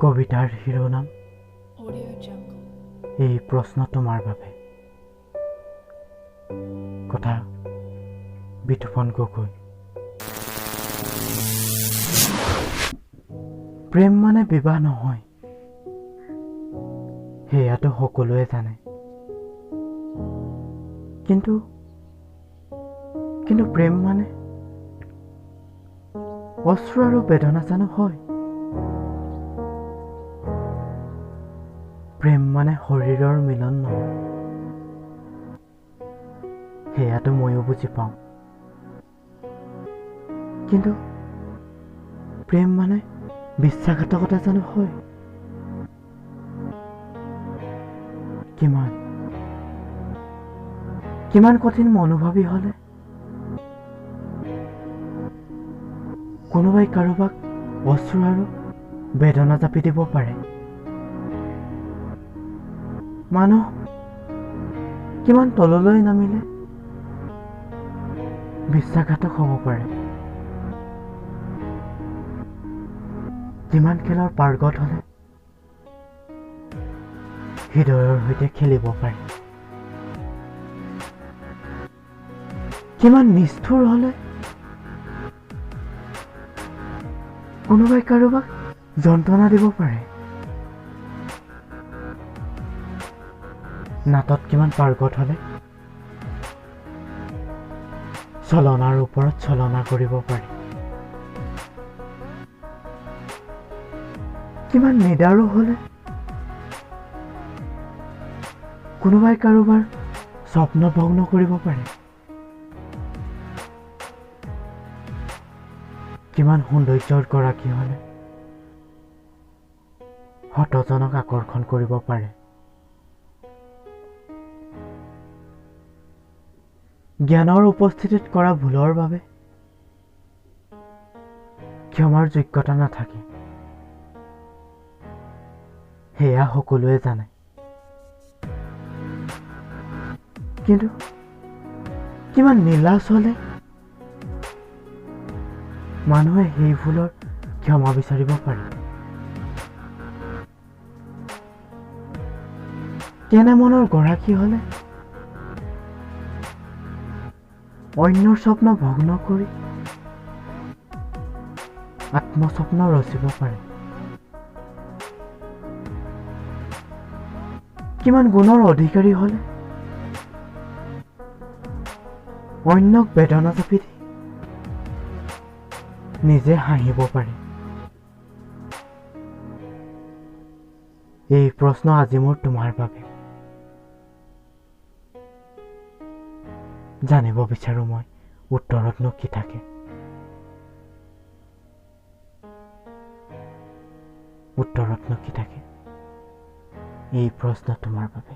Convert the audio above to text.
কবিতাৰ শিৰোনাম Audio Jungle. এই প্ৰশ্ন তোমাৰ বাবে। কথা বিতুপন গগৈ। প্ৰেম মানে বিবাহ নহয়, সেয়াতো সকলোৱে জানে। কিন্তু প্ৰেম মানে অশ্ৰু আৰু বেদনা জানো হয়? প্ৰেম মানে শৰীৰৰ মিলন নহয়, সেয়াতো ময়ো বুজি পাওঁ। কিন্তু প্ৰেম মানে বিশ্বাসঘাতকতা জানো হয়? কিমান কঠিন মনোভাৱী হলে কোনোবাই কাৰোবাক অশ্ৰু আৰু বেদনা জাপি দিব পাৰে। মানুহ কিমান তললৈ নামিলে বিশ্বাসঘাতক হ'ব পাৰে। কিমান খেলৰ পাৰ্গত হলে হৃদয়ৰ সৈতে খেলিব পাৰে। কিমান নিষ্ঠুৰ হলে কোনোবাই কাৰোবাক যন্ত্ৰণা দিব পাৰে। নাটত কিমান পাৰ্গত হলে ছলনাৰ ওপৰত ছলনা কৰিব পাৰে। কিমান নিদাৰু হলে কোনোবাই কাৰোবাৰ স্বপ্ন ভগ্ন কৰিব পাৰে। কিমান সৌন্দৰ্যৰ গৰাকী হলে শতজনক আকৰ্ষণ কৰিব পাৰে। জ্ঞানৰ উপস্থিতিত কৰা ভুলৰ বাবে ক্ষমাৰ যোগ্যতা নাথাকে, সেয়া সকলোৱে জানে। কিন্তু কিমান নিলাজ হলে মানুহে সেই ভুলৰ ক্ষমা বিচাৰিব পাৰে। কেনে মনৰ গৰাকী হলে অন্যৰ স্বপ্ন ভগ্ন কৰি আত্মস্বপ্ন ৰচিব পাৰে। কিমান গুণৰ অধিকাৰী হলে অন্যক বেদনা জাপি দি নিজে হাঁহিব পাৰে। এই প্ৰশ্ন আজি মোৰ তোমাৰ বাবে। জানিব বিচাৰো মই উত্তৰতনো কি থাকে। উত্তৰতনো কি থাকে? এই প্ৰশ্ন তোমাৰ বাবে।